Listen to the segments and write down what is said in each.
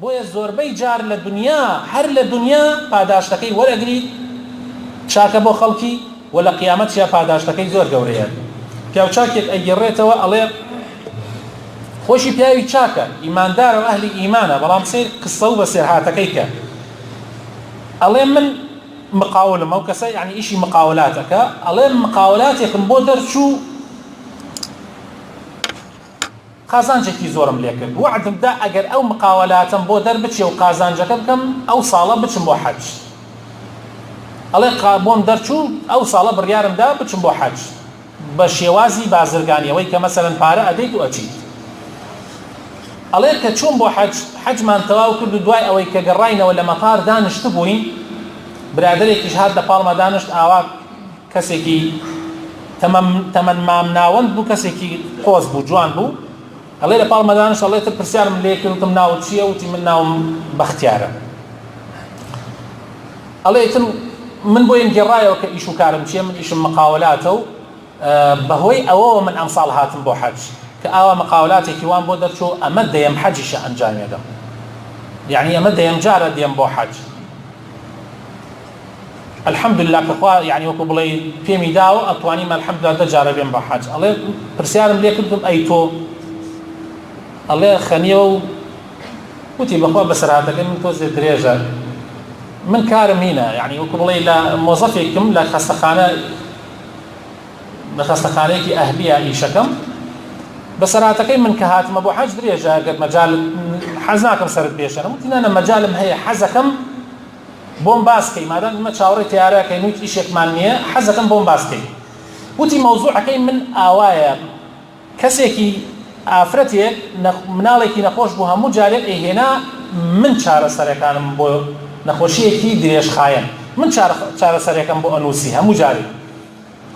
بۆیە زۆربەی جار لە دنیا هەر لە دنیا پاداشتەکەی وەرەگریت چاکە بۆ خەڵکی و لە قیامەتیە پاداشتەکەی زۆر گەورەیە. پیاوچاکێک ئەیگەڕێتەوە ئەڵێ خۆشی پیاوی چاکە ئیماندارە و ئەهلی ئیمانە، بەڵام سێر قسە و بەسێرهاتەکەی کە ئەڵێ من مقاولم، ئەو کەسە یعنی ئیشی مقاولاتەکە، ئەڵێ مقاولاتێکم بۆ دەرچوو قازانجێکی زۆرم لێ کرد، وعدمدا ئەگەر ئەو مقاولاتم بۆ دەربچێ و قازانجەکە بکەم ئەو ساڵە بچم بۆ حەج. ئەڵێ بۆم دەرچوو ئەو ساڵە بڕیارمدا بچم بۆ حەج بە شێوازی بازرگانیەوەی کە مەسەلەن پارە ئەدەیت و ئەچیت. ئەڵێ کە چوون بۆ حەجمان تەواو کرد و دوای ئەوەی کە گەڕاینەوە لە مەطار دانیشت بووین، برادێکیش هات لە پاڵمە دانیشت، ئاوا کەسێکی تەمەن مامناوەند بوو، کەسێکی قۆز بوو، جوان بوو. ئەڵێ لە پاڵمە دانیشت ئەڵێ تر پرسیارم لێ کردم ناوت چییە؟ وتی من ناوم بەختیارە. ئەڵێ تر من بۆیەن گێڕایەوە کە ئیش و کارم چییە؟ من ئیشم مقاولاتە و بەهۆی ئەوەوە من ئەمساڵ هاتم بۆ حەج کە ئاوا مقاولاتێکی وان بۆ دەرچوو ئەمە دەیەم حەجیشە ئەنجامێدەم، یعنی ئەمە دەیەم جارە دێم بۆ حەج. الحەمدوللا کەخوا یعنی وەکو بڵێ پێمی داوە ئەتوانیم الحەمدوللا دە جارە بێم بە حەج. ئەڵێ پرسیارم لێ کردم ئەی تۆ؟ ئەڵێ خەنیە و وتی بەخوا بەسەرهاتەکەی من تۆ زێ درێژە، من کارم هینە، یعنی وەکو بڵێ لە مۆزەفێکم لە خەستەخانەیەکی ئەهلیە ئیشەکەم، بەسەرهاتەکەی من کە هاتمە بۆ حەج درێژە، ئەگەر مەجال حەز ناکەم سەرت بێشەنم. وتی نانە مەجالم هەیە، حەزەکەم بۆم باسکەی، مادام ئمە چاوەڕێی تیارەکەین و ئیشێکمان نییە، حەزەکەم بۆم باسکەی. وتی مەوزوعەکەی من ئاوایە کەسێکی ئافرەتێک مناڵێکی نەخۆش بوو هەموو جارێک ئەیهێنا من چارەسەرەکانم بۆ نەخۆشیەکی درێژخایەن، من چارەسەرەکەم بۆ ئەنووسی هەموو جارێک.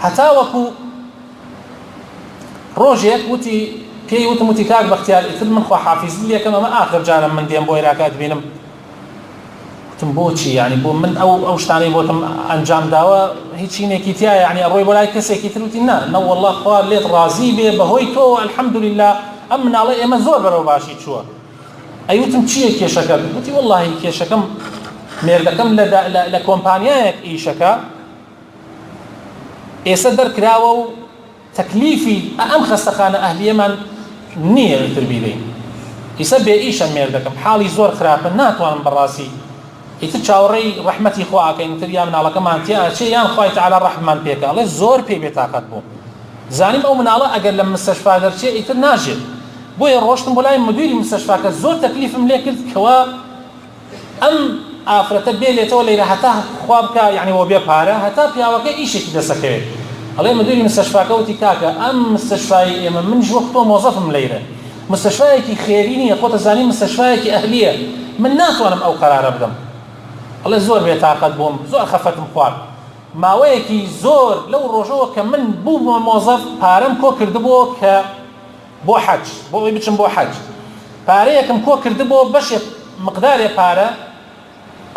هەتا وەکو ڕۆژێک وتی پێی وتم، وتی کاک بەختیار ئیتر من خوا حافیزی لێکەم، ئەمە ئاخر جارم من دێم بۆ عێراقات بینم. وتم بۆچی؟ یعنی بۆ من ئەو شتانەی بۆتم ئەنجام داوە هیچ شینێکی تایە، یعنی ئەڕۆی بۆ لای کەسێکی تر؟ وتی نا وەڵڵا خوا لێت ڕازی بێ بەهۆی تۆ الحەمدوللا ئەم مناڵە ئێمە زۆر بەرەو باشی چووە. ئەیوتم چییە کێشەکە؟ وتی وەڵڵاهی کێشەکەم مێردەکەم لە کۆمپانیایەک ئیشەکە ئێستا دەرکراوە و تەکلیفی ئەم خەستەخانە ئەهلیەمان نییە ئیتر بیدەین، ئێستا بێ ئیشە مێردەکەم، حاڵی زۆر خراپە، ناتوانم بەڕاستی ئیتر چاوەڕێی ڕەحمەتی خوا ئاکەین، ئیتر یا مناڵەکەمان تیا ئەچێ یان خوای تەعالا ڕەحممان پێکە. ئەڵێ زۆر پێی بێتاقەت بوو، زانیم ئەو مناڵە ئەگەر لە مستەشفا دەرچێ ئیتر ناژێت. بۆیە ڕۆشتم بۆ لای مدیری مستەشفاکە، زۆر تەکلیفم لێ کرد کەوا ئەم ئافرەتە بێلێتەوە لەیرە هەتا خوا بکە، یعنی وە بێ پارە، هەتا پیاوەکە ئیشێکی دەسەکەوێت. ئەڵێ مدیری مستەشفاکە وتی کاکە ئەم مستەشفای ئێمە منیش وەک تۆ مۆزەفم لەیرە، مستەشفایەکی خێری نییە، خۆتە زانی مستەشفایەکی ئەهلیە، من ناتوانم ئەو قەرارە بدەم. ئەڵێ زۆر بێتاقەت بووم، زۆر خەفەتم خوارد. ماوەیەکی زۆر لەو ڕۆژەوە کە من بوومە مۆزەف پارەم کۆ کردبووە کە بۆ حەج، بۆ ئەوەی بچم بۆ حەج، پارەیەکم کۆ کردبووە بەشێک مقدارێ پارە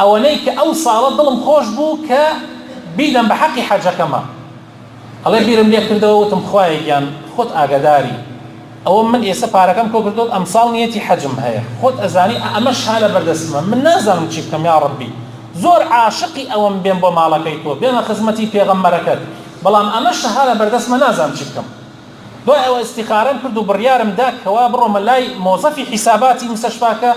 ئەوەنەی کە ئەو ساڵە دڵم خۆش بوو کە بیدەم بە حەقی حەجەکەمە. ئەڵێ بیرم لێ کردەوە، وتم خوایە گیان خۆت ئاگاداری، ئەوە من ئێستا پارەکەم کۆ کردووە، ئەمساڵ نیەتی حەجم هەیە، خۆت ئەزانی ئەمەش هالە بەردەستمە، من نازانم چی بکەم یا ڕەبی، زۆر عاشقی ئەوەم بێم بۆ ماڵەکەی تۆ، بێمە خزمەتی پێغەمبەرەکەت، بەڵام ئەمەش هالە بەردەستمە، نازانم چی بکەم. دوای ئەوە ئیستیخارەم کرد و بڕیارم دا کەوا بڕۆمە لای مۆزەفی حیساباتی مستەشفاکە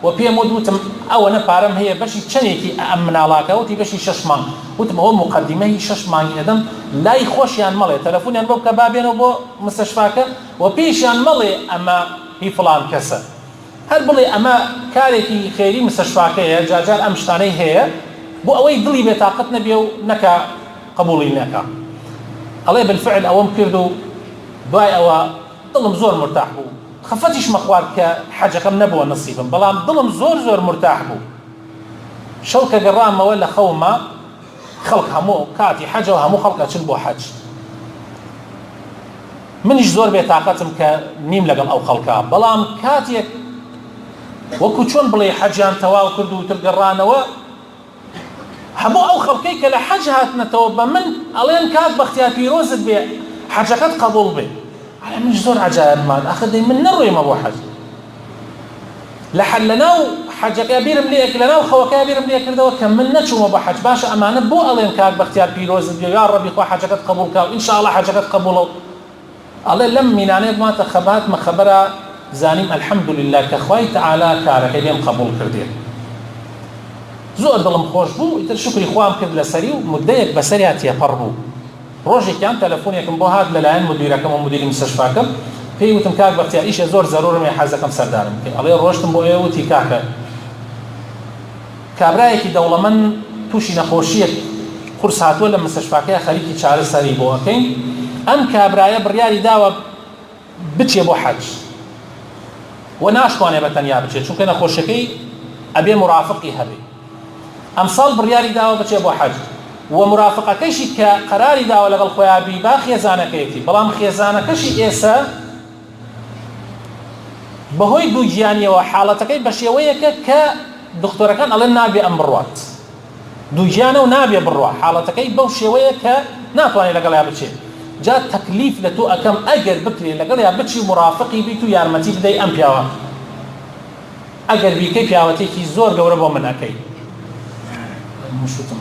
و پێم وتم ئەوەنە پارەم هەیە بەشی چەندێکی ئەم مناڵاکە، وتی بەشی 6 مانگ. وتم ئەوە مقدمەی 6 مانگی ئەدەم، لای خۆشیان مەڵێ تەلەفۆنیان بۆ بکە بابێنەوە بۆ مستەشفاکە و پێشیان مەڵێ ئەمە هی فڵان کەسە، هەر بڵێ ئەمە کارێکی خێری مستەشفاکەیە، جاجار ئەم شتانەی هەیە، بۆ ئەوەی دڵی بێتاقەت نەبێ و نەکا قبوڵی نەکا. ئەڵێ بالفعل ئەوەم کرد و دوای ئەوە دڵم زۆر مرتاح بوو، خەفەتیش مەخوارد کە حەجەکەم نەبووە نەسیبم، بەڵام دڵم زۆر مرتاح بوو. شەو کە گەڕامەوە لە خەومە، خەڵک هەموو کاتی حەجەوە هەموو خەڵک ئەچن بۆ حەج، منیش زۆر بێتاقەتم کە نیم لەگەڵ ئەو خەڵکە، بەڵام کاتێک وەکو چۆن بڵێ حەجیان تەواو کرد و تر گەڕانەوە، هەموو ئەو خەڵکەی کە لە حەج هاتنەتەوە بە من ئەڵێن کاک بەختیار پیرۆزت بێ، حەجەکەت قبوڵ بێ. منیش زۆر عەجایبمان، ئەخە دەی من نەڕۆیمە بۆ حەج. لحل لناو حجك أبير مليك لناو خوك أبير مليك كردوا كم من نشوم بحج باش أمانة بو الله كاك باختيار بيروز يا ربي خو حجك قبول كاو إن شاء الله حجك قبوله الله لم من عنيد ما تخبات ما خبره زانيم الحمد لله كخوي تعالى كارك بهم قبول كردين زود دلم خوش بو يتر شكري خوام كرد لسري ومديك بسري هاتيا فربو روجي كان تلفونيكم بو هاد للاين مديركم ومدير مستشفاكم في وتم كاك باختيار إيش زور ضروري ما يحازكم سردارم الله روشتم بو ايوتي كاكا كابرايكي دولة من توشي نخوشيك قرص هاتوا لما مستشفاكيا خليكي تشارل سري بو أكين أم كابرايا برياري داوة بتشي بو حج وناشتواني بتنيا بتشي چونك نخوشكي أبي مرافقي هبي أم صال برياري داوة بتشي بو حج ومرافقة كشي كقراري داوة لغل خويا بيبا خيزانة كيتي بلام خيزانة كشي إيسا بهوي دو جيانية وحالتكي بشيوية كدكتورة كان الله نابي أم بروات دو جيانة ونابي بروات حالتكي بوشيوية كناتواني لغل يا بتشي جاء تكليف لتو أكم أجر بكري لقال يا بتشي مرافقي بيتو يارمتي بدي أم بياوا أجر بيكي بياوتي كي زور قوربو من أكي مشوتم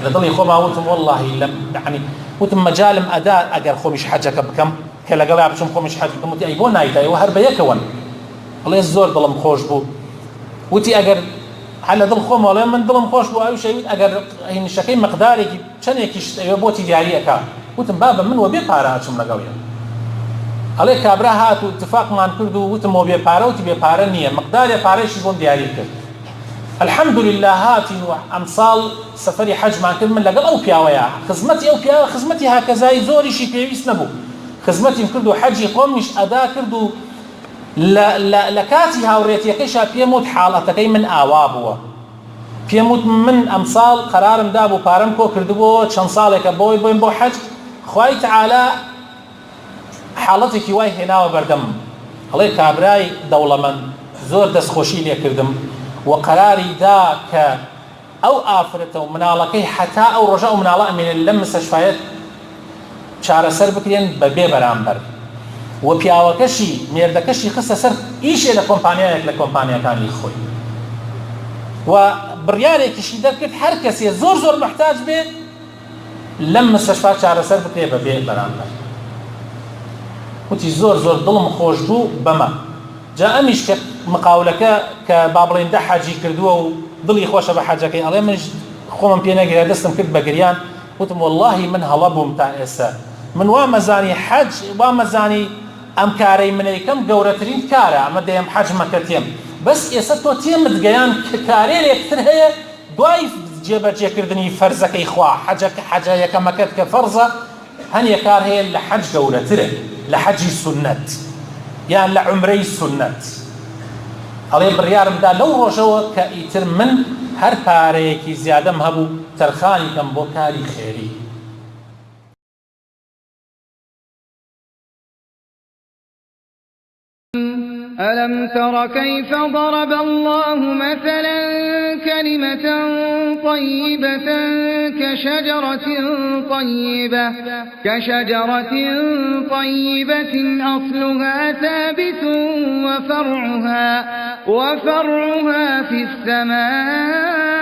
لضل يخوم أوتم والله لم يعني وتم مجالم أداء أجر خومش حاجك بكم كلا قال يا بتشم خومش حاجك بكم وتي أيبون نايتا وهرب يكون الله يزور ضلم خوش بو وتي أجر على ضل خوم ولا من ضلم خوش بو أي شيء أجر هين الشكل مقداري شنيكيش يبوتي دياري أكا وتم بابا من وبي بارا أشم لقويا عليه كابرا هات واتفاق مان كردو وتم وبي بارا وتبي بارا نية مقدار بارا يشيبون دياري كرد الحمد لله هاتي أمصال سفري حج مان كرد من لقل أو بياويا خزمتي أو بياويا خزمتي هكذا يزوري شي بيويس نبو خزمتي كردو حجي قومش أدا كردو لكاتي هاوريتي كيشا بيموت حالتكي من آوابوا بيموت من أمصال قرارم دابو بارمكو كردو چند صالك بوي بو حج خوای تعالى حالتك واي هنا وبردم الله كابراي دولة من زور دس خوشي لي كردم وقراري ذاك او آفرته منالكي حتى او رجاء منالا من اللم مستشفيات شعر سر بكرين ببي برامبر وبياوكشي ميردكشي خصة سر ايش لكومبانيا كان يخوي وبرياري كشي دركت حركسي زور محتاج به لم مستشفى شعر سر بكري ببيع برامبر وتي زور ضلم خوش بو بما جاء مش كمقاولك كبابلين ده حاجي كردوه ضلي خوش بحاجك الله من خومن بينا غير دستم كد بقريان وتم والله من هلبو متاع اسا من وامزاني حج وامزاني امكاري من كم قورترين كارا اما ديم حج مكتيم بس اسا تيم دقيان كاري ليكتر هي ضايف جيبا جيكردني فرزك إخوة حاجة يكمكت كفرزة هن يكار هي لحج قولة تره لحج السنة يعني لعمري السنة عليه بريار مدا لو رجوة كإيتر من هر باريكي زيادة مهبو ترخاني كم بوكاري خيري ألم تر كيف ضرب الله مثلا كلمة طيبة كشجرة طيبة أصلها ثابت وفرعها في السماء